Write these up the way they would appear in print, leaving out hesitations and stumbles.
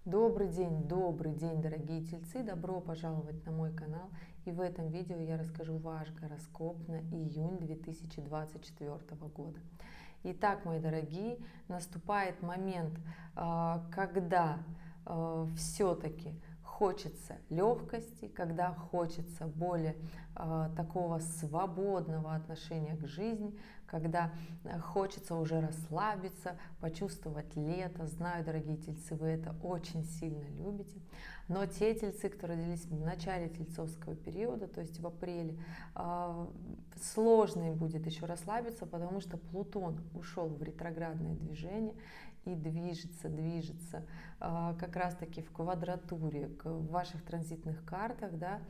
Добрый день, дорогие тельцы! Добро пожаловать на мой канал. И в этом видео я расскажу ваш гороскоп на июнь 2024 года. Итак, мои дорогие, наступает момент, когда все-таки хочется легкости, когда хочется более такого свободного отношения к жизни, когда хочется уже расслабиться, почувствовать лето. Знаю, дорогие тельцы, вы это очень сильно любите. Но те тельцы, которые родились в начале тельцовского периода, то есть в апреле, сложно им будет еще расслабиться, потому что Плутон ушел в ретроградное движение и движется как раз-таки в квадратуре в ваших транзитных картах, да.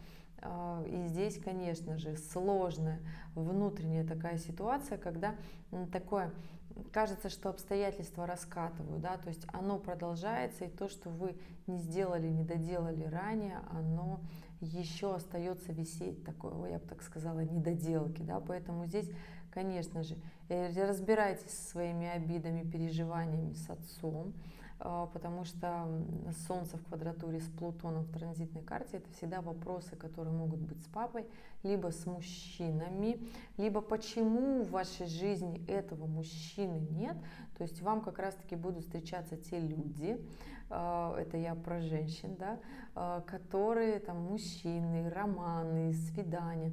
И здесь, конечно же, сложная внутренняя такая ситуация, когда такое кажется, что обстоятельства раскатывают, да, то есть оно продолжается, и то, что вы не сделали, не доделали ранее, оно еще остается висеть, такое, я бы так сказала, недоделки, да, поэтому здесь, конечно же, разбирайтесь со своими обидами, переживаниями с отцом, потому что Солнце в квадратуре с Плутоном в транзитной карте — это всегда вопросы, которые могут быть с папой, либо с мужчинами, либо почему в вашей жизни этого мужчины нет, то есть вам как раз-таки будут встречаться те люди, это я про женщин, да, которые там мужчины, романы, свидания,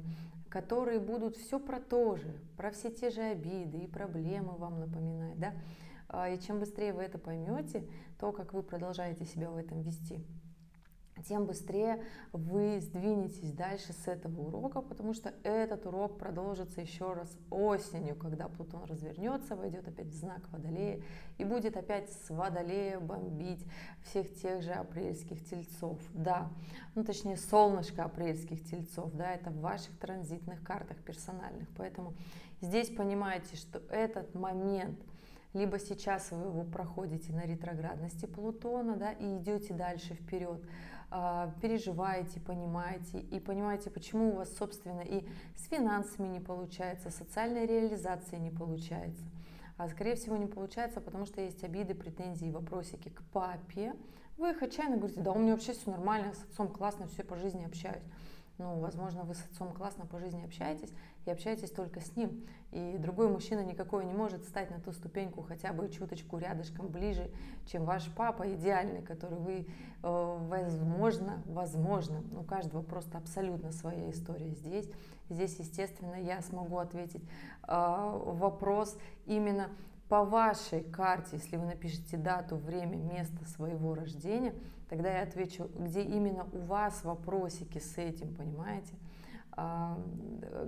которые будут все про то же, про все те же обиды и проблемы вам напоминать, да. И чем быстрее вы это поймете, то, как вы продолжаете себя в этом вести, тем быстрее вы сдвинетесь дальше с этого урока, потому что этот урок продолжится еще раз осенью, когда Плутон развернется, войдет опять в знак Водолея и будет опять с Водолея бомбить всех тех же апрельских тельцов, да, ну точнее солнышко апрельских тельцов, да, это в ваших транзитных картах персональных, поэтому здесь понимаете, что этот момент, либо сейчас вы его проходите на ретроградности Плутона, да, и идете дальше вперед, переживаете, понимаете, и понимаете, почему у вас, собственно, и с финансами не получается, социальной реализацией не получается. А скорее всего не получается, потому что есть обиды, претензии, вопросики к папе. Вы их отчаянно говорите: да у меня вообще все нормально, с отцом классно, все по жизни общаюсь. Ну, возможно, вы с отцом классно по жизни общаетесь и общаетесь только с ним. И другой мужчина никакой не может встать на ту ступеньку хотя бы чуточку рядышком ближе, чем ваш папа идеальный, который вы, возможно, у каждого просто абсолютно своя история здесь. Здесь, естественно, я смогу ответить вопрос именно по вашей карте. Если вы напишите дату, время, место своего рождения, тогда я отвечу, где именно у вас вопросики с этим, понимаете?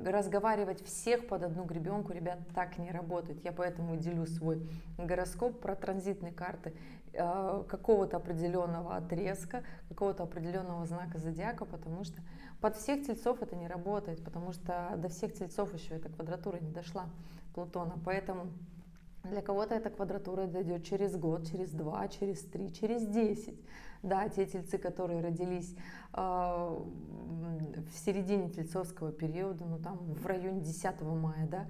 Разговаривать всех под одну гребенку, ребят, так не работает. Я поэтому делю свой гороскоп про транзитные карты какого-то определенного отрезка, какого-то определенного знака зодиака, потому что под всех тельцов это не работает, потому что до всех тельцов еще эта квадратура не дошла Плутона. Поэтому для кого-то эта квадратура дойдет через год, через 2, через 3, через 10. Да, те тельцы, которые родились в середине тельцовского периода, ну там в районе 10 мая, да,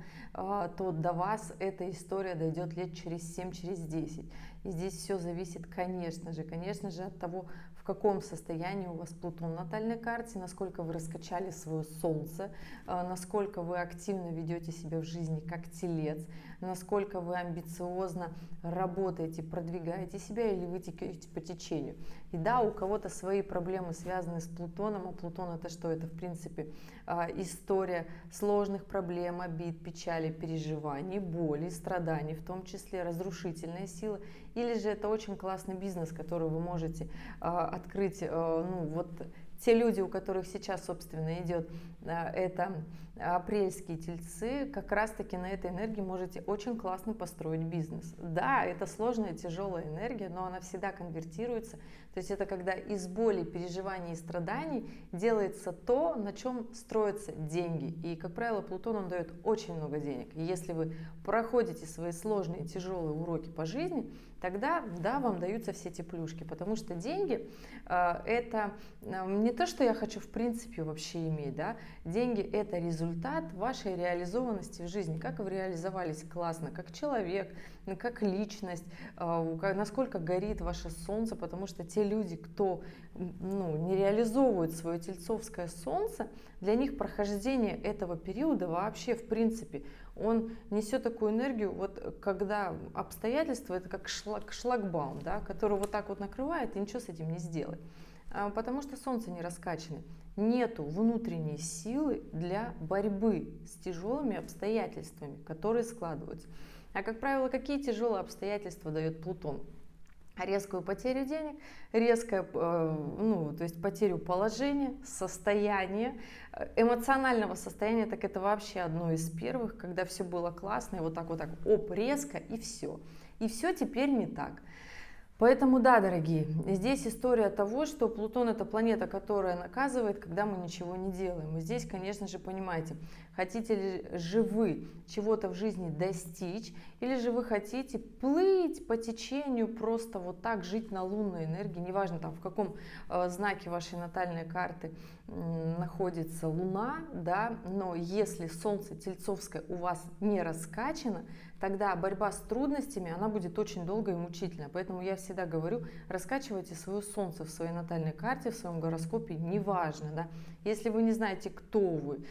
то до вас эта история дойдет лет через 7, через 10. И здесь все зависит, конечно же, от того, в каком состоянии у вас Плутон в натальной карте, насколько вы раскачали свое Солнце, насколько вы активно ведете себя в жизни как телец, насколько вы амбициозно работаете, продвигаете себя, или вы текете по течению. И да, у кого-то свои проблемы связаны с Плутоном, а Плутон — это что? Это, в принципе, история сложных проблем, обид, печали, переживаний, боли, страданий, в том числе разрушительная сила. Или же это очень классный бизнес, который вы можете открыть, ну вот те люди, у которых сейчас, собственно, идет это апрельские тельцы, как раз-таки на этой энергии можете очень классно построить бизнес. Да, это сложная, тяжелая энергия, но она всегда конвертируется. То есть это когда из боли, переживаний и страданий делается то, на чем строятся деньги. И, как правило, Плутон, он дает очень много денег. И если вы проходите свои сложные, тяжелые уроки по жизни, тогда, да, вам даются все эти плюшки, потому что деньги это не то, что я хочу в принципе вообще иметь, да, деньги это результат вашей реализованности в жизни, как вы реализовались классно, как человек, как личность, насколько горит ваше солнце, потому что те люди, кто не реализовывает свое тельцовское солнце, для них прохождение этого периода вообще в принципе, он несет такую энергию, вот когда обстоятельства, это как шлагбаум, да, который вот так вот накрывает и ничего с этим не сделать, потому что солнце не раскачано. Нету внутренней силы для борьбы с тяжелыми обстоятельствами, которые складываются. А как правило, какие тяжелые обстоятельства дает Плутон? Резкую потерю денег, то есть потерю положения, состояния, эмоционального состояния, так это вообще одно из первых, когда все было классно, и вот так, резко, и все. И все теперь не так. Поэтому да, дорогие, здесь история того, что Плутон это планета, которая наказывает, когда мы ничего не делаем. И здесь, конечно же, понимаете, хотите ли же вы чего-то в жизни достичь, или же вы хотите плыть по течению, просто вот так жить на лунной энергии, неважно там в каком знаке вашей натальной карты находится Луна, да, но если Солнце Тельцовское у вас не раскачано, тогда борьба с трудностями, она будет очень долгой и мучительной. Поэтому я всегда говорю, раскачивайте свое Солнце в своей натальной карте, в своем гороскопе, неважно, да. Если вы не знаете, кто вы,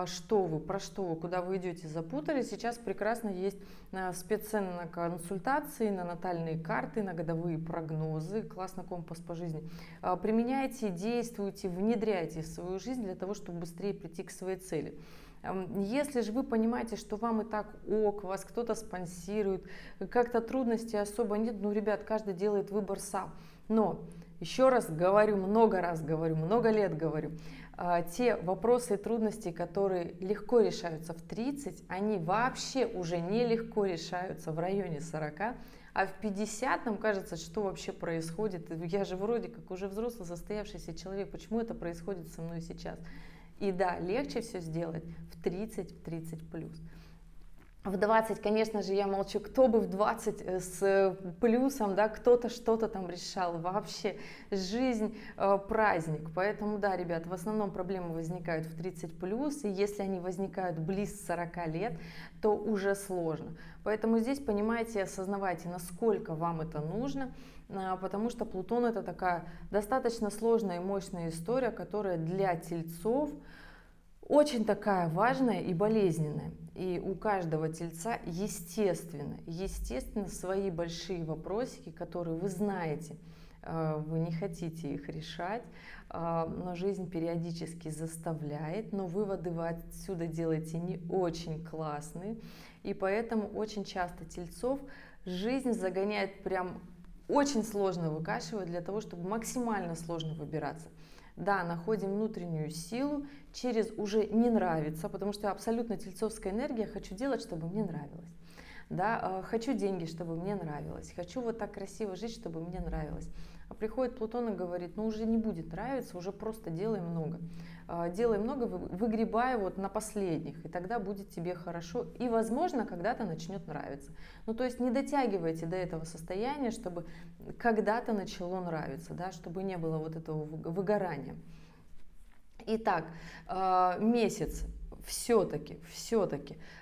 что вы, про что вы, куда вы идете, запутались, сейчас прекрасно есть спеццены на консультации, на натальные карты, на годовые прогнозы, классный компас по жизни. Применяйте, действуйте, внедряйте в свою жизнь для того, чтобы быстрее прийти к своей цели. Если же вы понимаете, что вам и так ок, вас кто-то спонсирует, как-то трудностей особо нет, ребят, каждый делает выбор сам. Но, еще раз говорю, много лет говорю, те вопросы и трудности, которые легко решаются в 30, они вообще уже нелегко решаются в районе 40, а в 50 нам кажется, что вообще происходит. Я же вроде как уже взрослый, состоявшийся человек, почему это происходит со мной сейчас? И да, легче все сделать в 30 плюс. В 20, конечно же, я молчу, кто бы в 20 с плюсом, да, кто-то что-то там решал, вообще жизнь праздник. Поэтому да, ребят, в основном проблемы возникают в 30 плюс, и если они возникают близ 40 лет, то уже сложно. Поэтому здесь понимаете и осознавайте, насколько вам это нужно, потому что Плутон это такая достаточно сложная и мощная история, которая для тельцов очень такая важная и болезненная. И у каждого тельца, естественно, свои большие вопросики, которые вы знаете, вы не хотите их решать, но жизнь периодически заставляет, но выводы вы отсюда делаете не очень классные. И поэтому очень часто тельцов жизнь загоняет прям очень сложно выкашивать для того, чтобы максимально сложно выбираться. Да, находим внутреннюю силу через уже не нравится, потому что абсолютно тельцовская энергия, хочу делать, чтобы мне нравилось. Да, хочу деньги, чтобы мне нравилось, хочу вот так красиво жить, чтобы мне нравилось. А приходит Плутон и говорит, уже не будет нравиться, уже просто делай много. Делай много, выгребай вот на последних, и тогда будет тебе хорошо. И, возможно, когда-то начнет нравиться. То есть не дотягивайте до этого состояния, чтобы когда-то начало нравиться, да, чтобы не было вот этого выгорания. Итак, месяц все-таки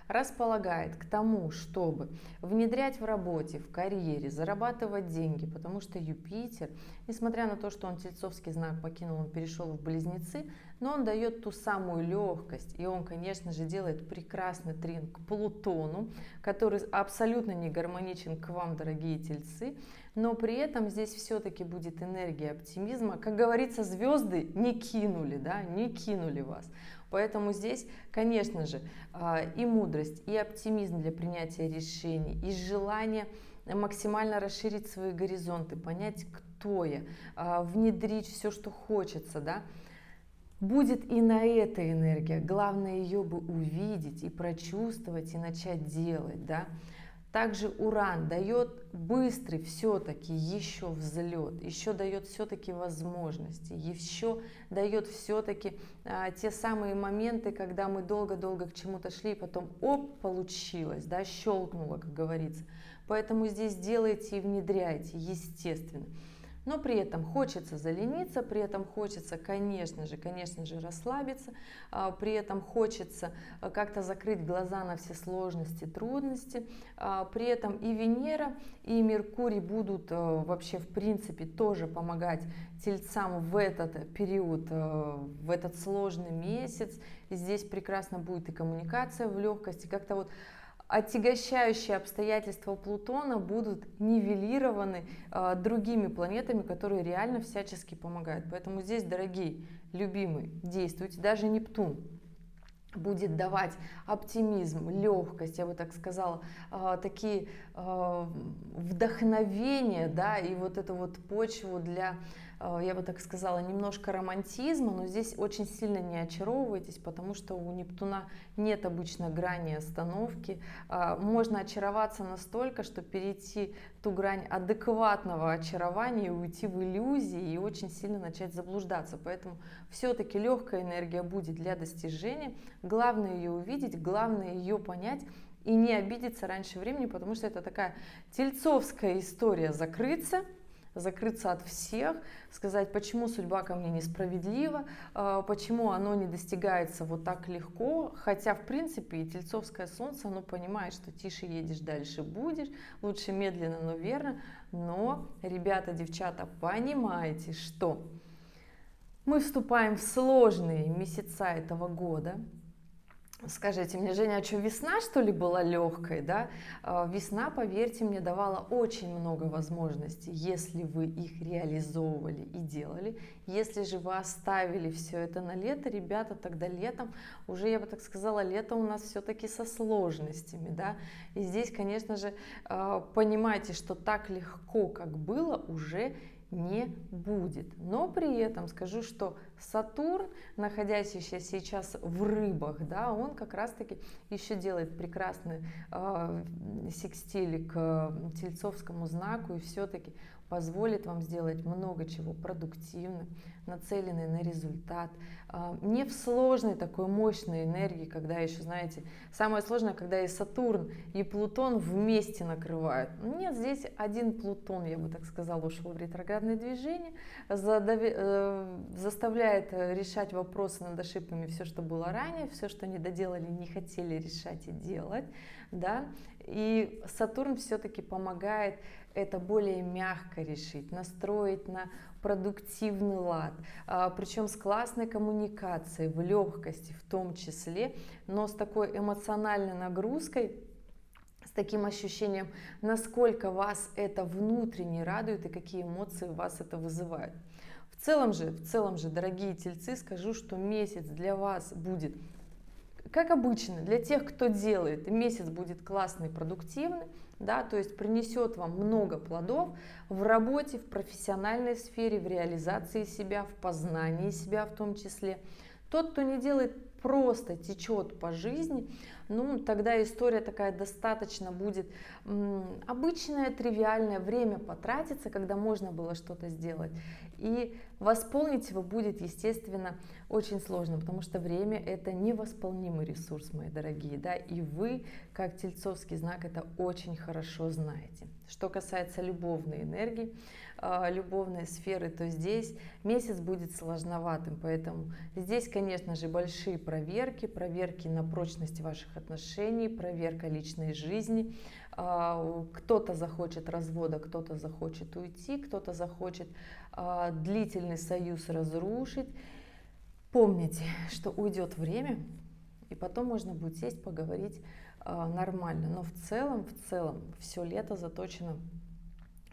располагает к тому, чтобы внедрять в работе, в карьере, зарабатывать деньги, потому что Юпитер, несмотря на то, что он тельцовский знак покинул, он перешел в Близнецы, но он дает ту самую легкость, и он, конечно же, делает прекрасный трин к Плутону, который абсолютно не гармоничен к вам, дорогие тельцы, но при этом здесь все-таки будет энергия оптимизма. Как говорится, звезды не кинули, да, не кинули вас. Поэтому здесь, конечно же, и мудрость, и оптимизм для принятия решений, и желание максимально расширить свои горизонты, понять, кто я, внедрить все, что хочется, да, будет и на этой энергии. Главное ее бы увидеть и прочувствовать, и начать делать, да. Также Уран дает быстрый все-таки еще взлет, еще дает все-таки возможности, еще дает все-таки те самые моменты, когда мы долго-долго к чему-то шли, и потом оп, получилось, да, щелкнуло, как говорится. Поэтому здесь делайте и внедряйте, естественно. Но при этом хочется залениться, при этом хочется, конечно же, расслабиться, при этом хочется как-то закрыть глаза на все сложности, трудности. При этом и Венера, и Меркурий будут вообще в принципе тоже помогать тельцам в этот период, в этот сложный месяц. И здесь прекрасно будет и коммуникация в легкости, как-то вот отягощающие обстоятельства Плутона будут нивелированы другими планетами, которые реально всячески помогают. Поэтому здесь, дорогие, любимые, действуйте. Даже Нептун будет давать оптимизм, легкость, я бы так сказала, такие вдохновения, да, и вот эту вот почву для, я бы так сказала, немножко романтизма, но здесь очень сильно не очаровывайтесь, потому что у Нептуна нет обычно грани остановки. Можно очароваться настолько, что перейти ту грань адекватного очарования, уйти в иллюзии и очень сильно начать заблуждаться. Поэтому все-таки легкая энергия будет для достижения. Главное ее увидеть, главное ее понять и не обидеться раньше времени, потому что это такая тельцовская история: закрыться от всех, сказать, почему судьба ко мне несправедлива, почему оно не достигается вот так легко, хотя в принципе и тельцовское солнце, оно понимает, что тише едешь, дальше будешь, лучше медленно, но верно. Но, ребята, девчата, понимаете, что мы вступаем в сложные месяца этого года. Скажите мне, Женя, а что, весна, что ли, была легкой, да? Весна, поверьте мне, давала очень много возможностей, если вы их реализовывали и делали. Если же вы оставили все это на лето, ребята, тогда летом, уже, я бы так сказала, лето у нас все-таки со сложностями, да? И здесь, конечно же, понимайте, что так легко, как было, уже не будет. Но при этом скажу, что Сатурн, находящийся сейчас в рыбах, да, он как раз-таки еще делает прекрасный секстиль к тельцовскому знаку и все-таки позволит вам сделать много чего продуктивно, нацеленный на результат, не в сложной такой мощной энергии, когда еще, знаете, самое сложное, когда и Сатурн, и Плутон вместе накрывают. Нет, здесь один Плутон, я бы так сказала, ушел в ретроградное движение, заставляет решать вопросы над ошибками, все, что было ранее, все, что не доделали, не хотели решать и делать, да, и Сатурн все-таки помогает это более мягко решить, настроить на продуктивный лад, причем с классной коммуникацией, в легкости в том числе, но с такой эмоциональной нагрузкой, с таким ощущением, насколько вас это внутренне радует и какие эмоции у вас это вызывает. В целом же, дорогие тельцы, скажу, что месяц для вас будет, как обычно, для тех, кто делает, месяц будет классный, продуктивный, да, то есть принесет вам много плодов в работе, в профессиональной сфере, в реализации себя, в познании себя в том числе. Тот, кто не делает, просто течет по жизни, ну, тогда история такая достаточно будет обычное, тривиальное, время потратится, когда можно было что-то сделать. И восполнить его будет, естественно, очень сложно, потому что время – это невосполнимый ресурс, мои дорогие, да, и вы, как тельцовский знак, это очень хорошо знаете. Что касается любовной энергии, любовной сферы, то здесь месяц будет сложноватым, поэтому здесь, конечно же, большие проверки на прочность ваших отношений, проверка личной жизни. Кто-то захочет развода, кто-то захочет уйти, кто-то захочет длительный союз разрушить. Помните, что уйдет время, и потом можно будет сесть, поговорить нормально. Но в целом все лето заточено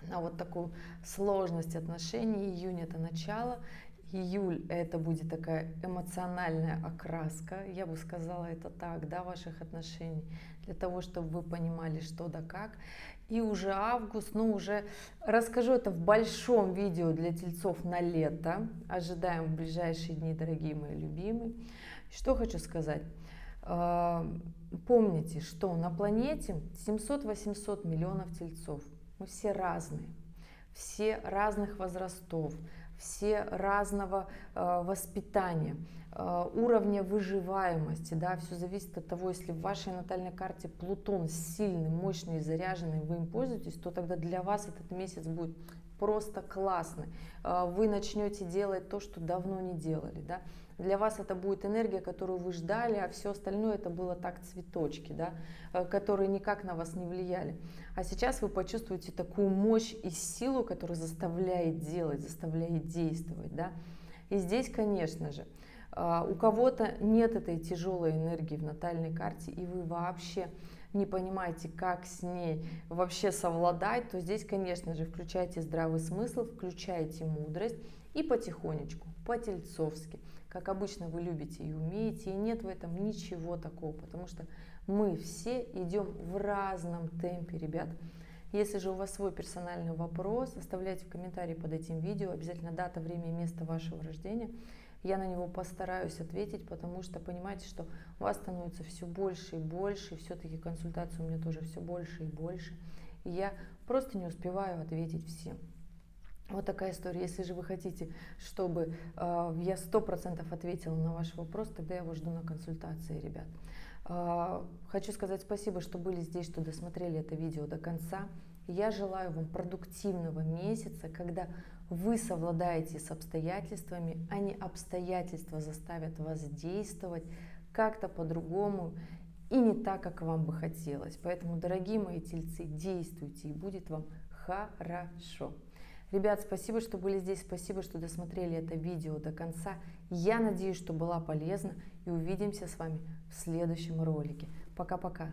на вот такую сложность отношений. Июнь — это начало, июль — это будет такая эмоциональная окраска, я бы сказала это так, да, ваших отношений, для того, чтобы вы понимали, что да как. И уже август, ну уже расскажу это в большом видео для тельцов на лето. Ожидаем в ближайшие дни, дорогие мои любимые. Что хочу сказать. Помните, что на планете 700-800 миллионов тельцов. Мы все разные. все разных возрастов, все разного воспитания, уровня выживаемости, да, все зависит от того, если в вашей натальной карте Плутон сильный, мощный, заряженный, вы им пользуетесь, то тогда для вас этот месяц будет просто классный. Вы начнете делать то, что давно не делали, да. Для вас это будет энергия, которую вы ждали, а все остальное это было так цветочки, да, которые никак на вас не влияли. А сейчас вы почувствуете такую мощь и силу, которая заставляет делать, заставляет действовать, да. И здесь, конечно же, у кого-то нет этой тяжелой энергии в натальной карте, и вы вообще не понимаете, как с ней вообще совладать, то здесь, конечно же, включайте здравый смысл, включайте мудрость и потихонечку, по-тельцовски, как обычно вы любите и умеете, и нет в этом ничего такого, потому что мы все идем в разном темпе, ребят. Если же у вас свой персональный вопрос, оставляйте в комментарии под этим видео, обязательно дата, время и место вашего рождения. Я на него постараюсь ответить, потому что понимаете, что у вас становится все больше и больше, и все-таки консультаций у меня тоже все больше и больше. И я просто не успеваю ответить всем. Вот такая история. Если же вы хотите, чтобы я 100% ответила на ваш вопрос, тогда я вас жду на консультации, ребят. Хочу сказать спасибо, что были здесь, что досмотрели это видео до конца. Я желаю вам продуктивного месяца, когда вы совладаете с обстоятельствами, а не обстоятельства заставят вас действовать как-то по-другому и не так, как вам бы хотелось. Поэтому, дорогие мои тельцы, действуйте, и будет вам хорошо. Ребят, спасибо, что были здесь, спасибо, что досмотрели это видео до конца. Я надеюсь, что была полезна, и увидимся с вами в следующем ролике. Пока-пока.